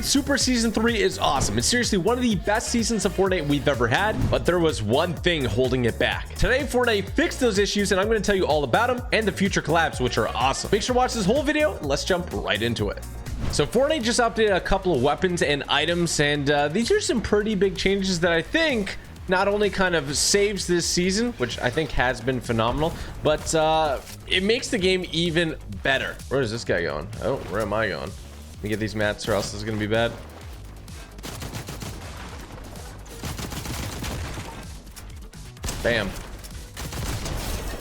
Fortnite Super Season 3 is awesome. It's seriously one of the best seasons of Fortnite we've ever had, but there was one thing holding it back. Today, Fortnite fixed those issues, and I'm going to tell you all about them and the future collabs, which are awesome. Make sure to watch this whole video. Let's jump right into it. So Fortnite just updated a couple of weapons and items, and these are some pretty big changes that I think not only kind of saves this season, which I think has been phenomenal, but it makes the game even better. Where is this guy going? Oh, where am I going? Let me get these mats or else this is going to be bad. Bam.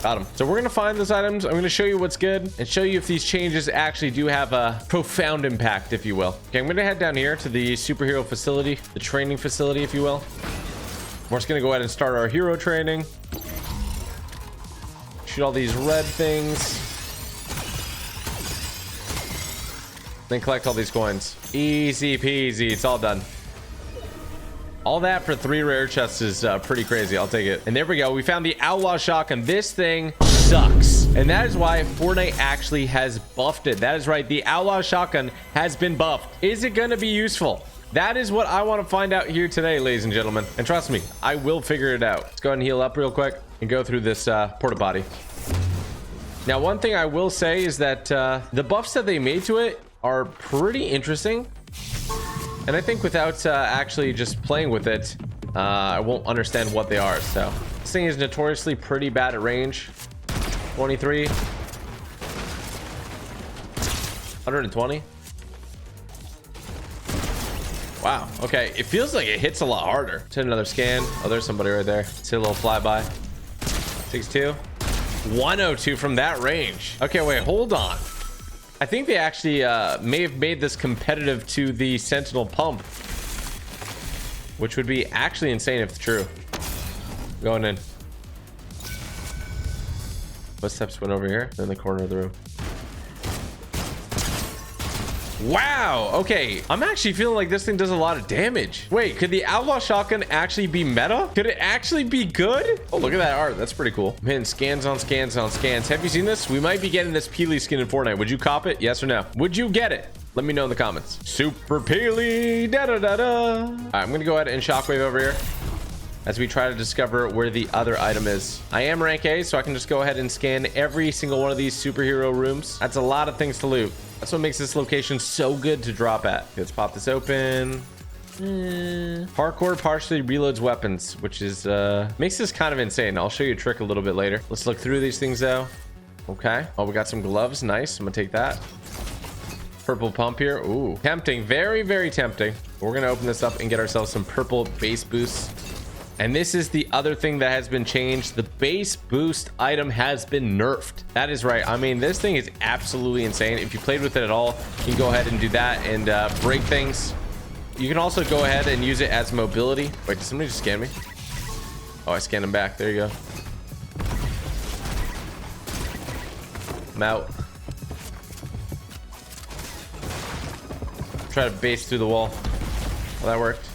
Got him. So we're going to find those items. I'm going to show you what's good and show you if these changes actually do have a profound impact, if you will. Okay, I'm going to head down here to the superhero facility, the training facility, if you will. We're just going to go ahead and start our hero training. Shoot all these red things. Then collect all these coins. Easy peasy. It's all done. All that for 3 rare chests is pretty crazy. I'll take it. And there we go. We found the Outlaw shotgun. This thing sucks. And that is why Fortnite actually has buffed it. That is right. The Outlaw shotgun has been buffed. Is it going to be useful? That is what I want to find out here today, ladies and gentlemen. And trust me, I will figure it out. Let's go ahead and heal up real quick and go through this porta potty. Now, one thing I will say is that the buffs that they made to it are pretty interesting. And I think without actually just playing with it, I won't understand what they are. So this thing is notoriously pretty bad at range. 23. 120. Wow. Okay. It feels like it hits a lot harder. Let's hit another scan. Oh, there's somebody right there. Let's hit a little flyby. 62. 102 from that range. Okay, wait, hold on. I think they actually may have made this competitive to the Sentinel pump, which would be actually insane if it's true. Going in. Footsteps went over here in the corner of the room. Wow. Okay, I'm actually feeling like this thing does a lot of damage. Wait, could the Outlaw shotgun actually be meta? Could it actually be good? Oh, look at that art. That's pretty cool. Man, scans on scans on scans. Have you seen this? We might be getting this Peely skin in Fortnite. Would you cop it? Yes or no? Would you get it? Let me know in the comments. Super Peely. Da da da da. All right, I'm gonna go ahead and shockwave over here as we try to discover where the other item is. I am rank A, so I can just go ahead and scan every single one of these superhero rooms. That's a lot of things to loot. That's what makes this location so good to drop at. Let's pop this open. Parkour partially reloads weapons, which is makes this kind of insane. I'll show you a trick a little bit later. Let's look through these things though. Okay. Oh, we got some gloves. Nice. I'm gonna take that. Purple pump here. Ooh, tempting. Very, very tempting. We're gonna open this up and get ourselves some purple base boosts. And this is the other thing that has been changed. The base boost item has been nerfed. That is right. I mean, this thing is absolutely insane. If you played with it at all, you can go ahead and do that and break things. You can also go ahead and use it as mobility. Wait, did somebody just scan me? Oh, I scanned him back. There you go. I'm out. Try to base through the wall. Well, that worked.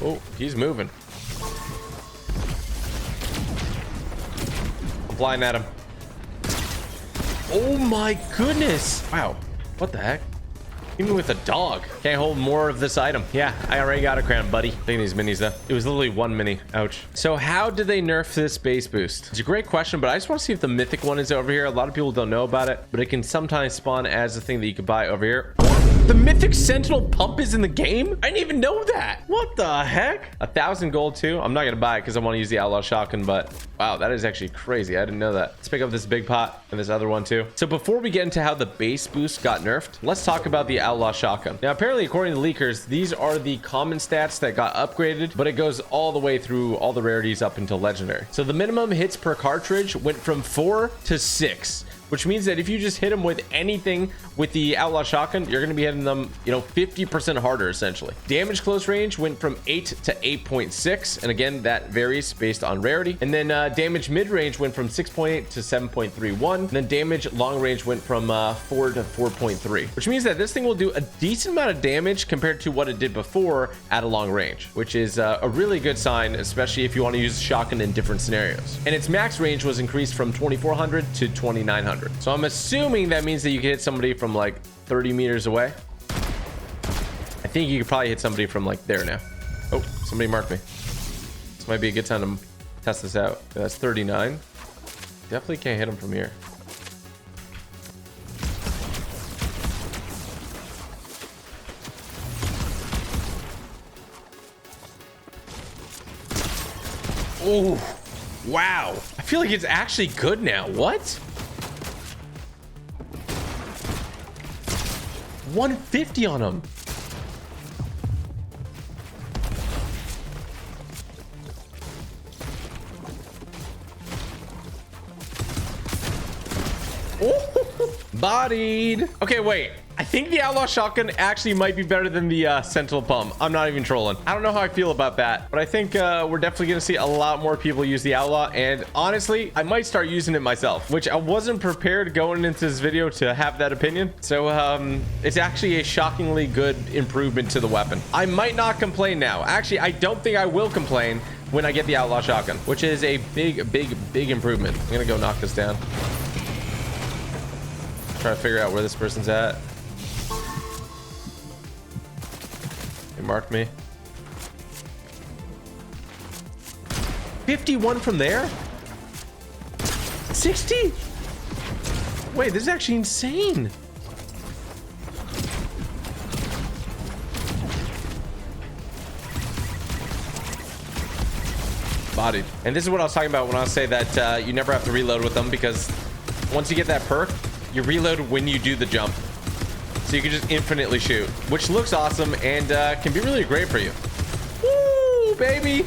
Oh, he's moving. I'm flying at him. Oh my goodness. Wow. What the heck? Even with a dog. Can't hold more of this item. Yeah, I already got a crown, buddy. Look at these minis though. It was literally 1 mini. Ouch. So how did they nerf this base boost? It's a great question, but I just want to see if the mythic one is over here. A lot of people don't know about it, but it can sometimes spawn as a thing that you could buy over here. The mythic sentinel pump is in the game? I didn't even know that. What the heck? 1,000 gold too. I'm not gonna buy it because I want to use the Outlaw shotgun, but wow, that is actually crazy. I didn't know that. Let's pick up this big pot and this other one too. So before we get into how the base boost got nerfed, let's talk about the Outlaw shotgun. Now, apparently, according to leakers, these are the common stats that got upgraded, but it goes all the way through all the rarities up until legendary. So the minimum hits per cartridge went from 4 to 6. which means that if you just hit them with anything with the Outlaw shotgun, you're going to be hitting them, you know, 50% harder essentially. Damage close range went from 8 to 8.6, and again that varies based on rarity. And then damage mid range went from 6.8 to 7.31, and then damage long range went from 4 to 4.3, which means that this thing will do a decent amount of damage compared to what it did before at a long range, which is a really good sign, especially if you want to use shotgun in different scenarios. And its max range was increased from 2400 to 2900, so I'm assuming that means that you can hit somebody from like 30 meters away. I think you could probably hit somebody from like there now. Oh, somebody marked me. This might be a good time to test this out. That's 39. Definitely can't hit him from here. Oh, wow. I feel like it's actually good now. What? 150 on him. Oh, bodied. Okay, wait. I think the Outlaw shotgun actually might be better than the Sentinel pump. I'm not even trolling. I don't know how I feel about that, but I think we're definitely going to see a lot more people use the Outlaw. And honestly, I might start using it myself, which I wasn't prepared going into this video to have that opinion. So it's actually a shockingly good improvement to the weapon. I might not complain now. Actually, I don't think I will complain when I get the Outlaw shotgun, which is a big improvement. I'm going to go knock this down. Try to figure out where this person's at. They marked me. 51 from there? 60? Wait, this is actually insane. Bodied. And this is what I was talking about when I say that you never have to reload with them, because once you get that perk, you reload when you do the jump. So you can just infinitely shoot, which looks awesome and can be really great for you. Woo, baby.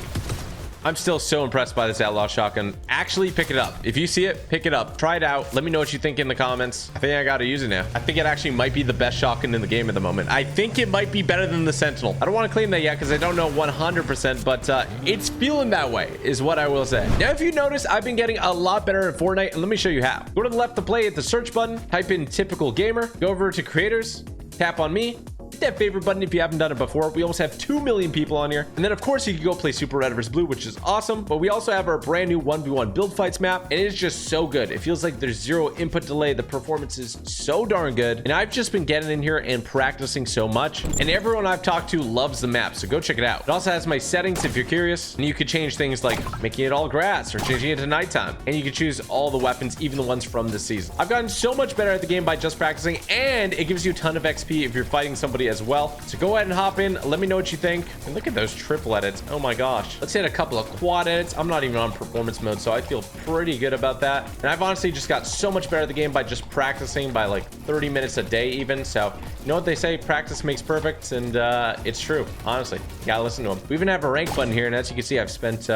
I'm still so impressed by this Outlaw shotgun. Actually, pick it up. If you see it, pick it up. Try it out. Let me know what you think in the comments. I think I got to use it now. I think it actually might be the best shotgun in the game at the moment. I think it might be better than the Sentinel. I don't want to claim that yet because I don't know 100%, but it's feeling that way is what I will say. Now, if you notice, I've been getting a lot better at Fortnite, and let me show you how. Go to the left to play, hit the search button, type in typical gamer, go over to creators, tap on me, that favorite button if you haven't done it before. We almost have 2 million people on here. And then of course you can go play Super Red vs Blue, which is awesome, but we also have our brand new 1v1 build fights map, and it's just so good. It feels like there's zero input delay. The performance is so darn good, and I've just been getting in here and practicing so much, and everyone I've talked to loves the map, so go check it out. It also has my settings if you're curious, and you could change things like making it all grass or changing it to nighttime, and you can choose all the weapons, even the ones from this season. I've gotten so much better at the game by just practicing, and it gives you a ton of XP if you're fighting somebody as well. So go ahead and hop in, let me know what you think. And look at those triple edits. Oh my gosh. Let's hit a couple of quad edits. I'm not even on performance mode, so I feel pretty good about that. And I've honestly just got so much better at the game by just practicing by like 30 minutes a day even. So you know what they say, practice makes perfect, and it's true. Honestly, you gotta listen to them. We even have a rank button here, and as you can see, I've spent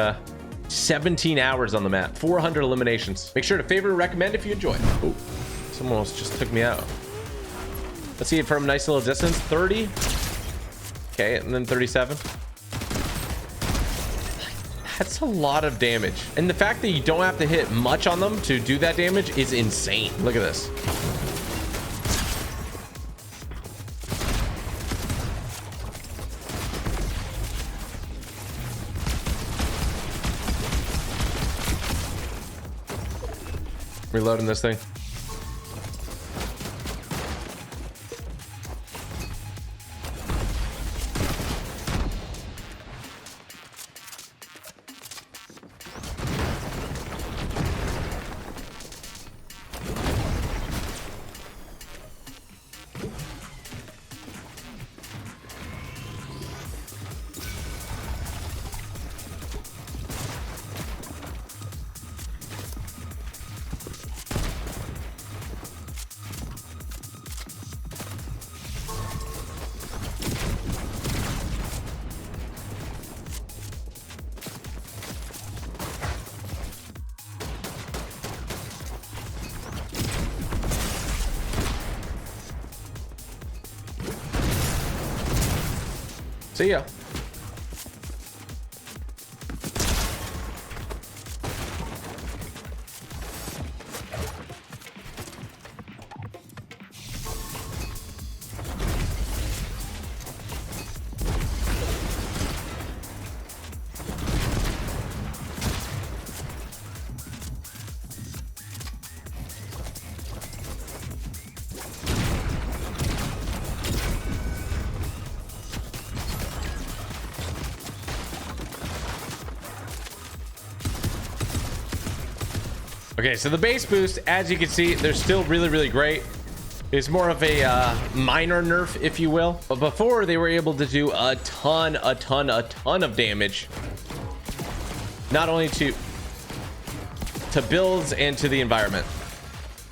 17 hours on the map, 400 eliminations. Make sure to favorite and recommend if you enjoy. Oh, someone else just took me out. Let's see it from a nice little distance. 30. Okay, and then 37. That's a lot of damage. And the fact that you don't have to hit much on them to do that damage is insane. Look at this. Reloading this thing. See ya. Okay, so the base boost, as you can see, they're still really, really great. It's more of a minor nerf, if you will. But before, they were able to do a ton of damage. Not only to builds and to the environment.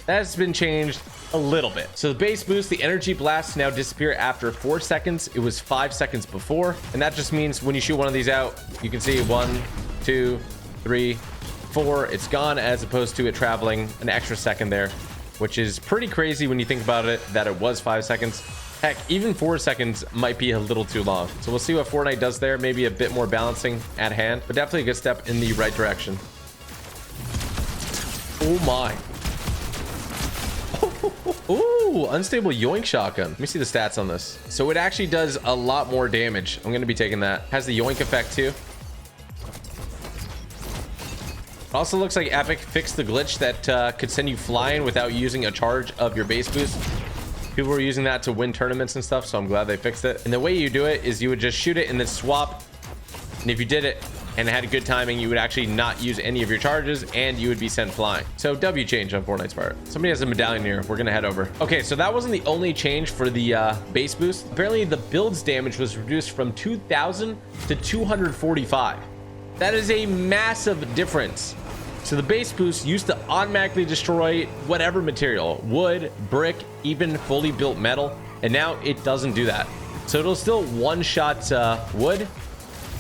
That's been changed a little bit. So the base boost, the energy blasts now disappear after 4 seconds. It was 5 seconds before. And that just means when you shoot one of these out, you can see 1, 2, 3, 4, it's gone, as opposed to it traveling an extra second there, which is pretty crazy when you think about it, that it was 5 seconds. Heck, even 4 seconds might be a little too long. So we'll see what Fortnite does there. Maybe a bit more balancing at hand, but definitely a good step in the right direction. Oh my. Ooh, unstable yoink shotgun. Let me see the stats on this. So it actually does a lot more damage. I'm going to be taking that. Has the yoink effect too. Also looks like Epic fixed the glitch that could send you flying without using a charge of your base boost. People were using that to win tournaments and stuff, so I'm glad they fixed it. And the way you do it is you would just shoot it and then swap. And if you did it and had good timing, you would actually not use any of your charges and you would be sent flying. So W change on Fortnite's part. Somebody has a medallion here. We're gonna head over. Okay, so that wasn't the only change for the base boost. Apparently the build's damage was reduced from 2,000 to 245. That is a massive difference. So the base boost used to automatically destroy whatever material, wood, brick, even fully built metal, and now it doesn't do that. So it'll still one-shot wood,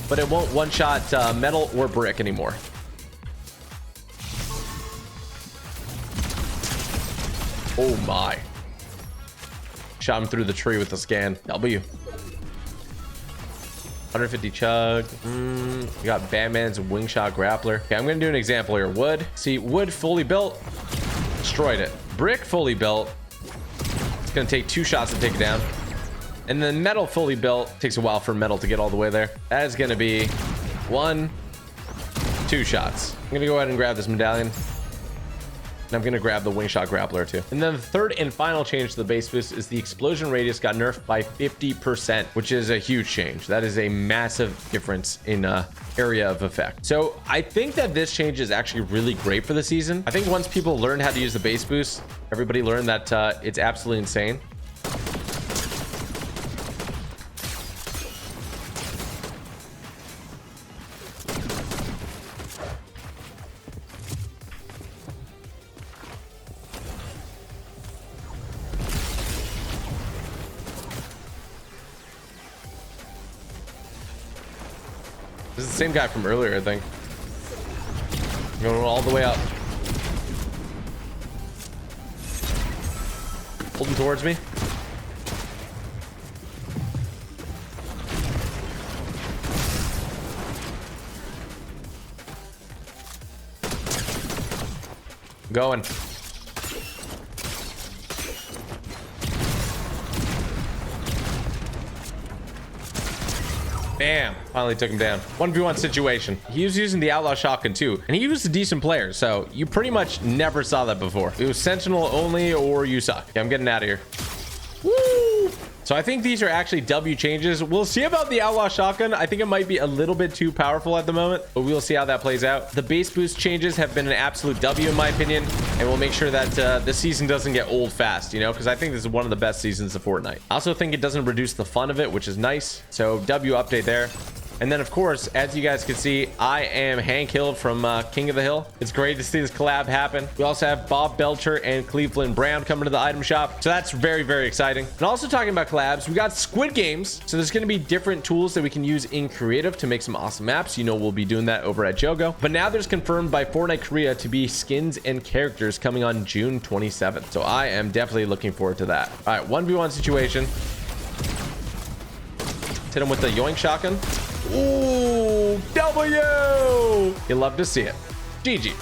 but it won't one-shot metal or brick anymore. Oh my. Shot him through the tree with the scan. W. 150 chug. We got Batman's wing shot grappler. Okay, I'm gonna do an example here. Wood. See, wood fully built, destroyed it. Brick fully built. It's gonna take 2 shots to take it down. And then metal fully built, takes a while for metal to get all the way there. That is gonna be 1, 2 shots. I'm gonna go ahead and grab this medallion. And I'm gonna grab the wing shot grappler too. And then the third and final change to the base boost is the explosion radius got nerfed by 50%, which is a huge change. That is a massive difference in area of effect. So I think that this change is actually really great for the season. I think once people learn how to use the base boost, everybody learned that it's absolutely insane. This is the same guy from earlier, I think. Going all the way up. Holding towards me. Going. Bam. Finally took him down. 1v1 situation. He was using the Outlaw shotgun too, and he was a decent player, so you pretty much never saw that before. It was Sentinel only or you suck. Okay, I'm getting out of here. Woo! So I think these are actually W changes. We'll see about the Outlaw shotgun. I think it might be a little bit too powerful at the moment, but we'll see how that plays out. The base boost changes have been an absolute W in my opinion, and we'll make sure that this season doesn't get old fast, you know, because I think this is one of the best seasons of Fortnite. I also think it doesn't reduce the fun of it, which is nice. So W update there. And then, of course, as you guys can see, I am Hank Hill from King of the Hill. It's great to see this collab happen. We also have Bob Belcher and Cleveland Brown coming to the item shop. So that's very, very exciting. And also talking about collabs, we got Squid Games. So there's going to be different tools that we can use in creative to make some awesome maps. You know, we'll be doing that over at JOGO. But now there's confirmed by Fortnite Korea to be skins and characters coming on June 27th. So I am definitely looking forward to that. All right, 1v1 situation. Hit him with the yoink shotgun. Ooh, W. You love to see it. GG.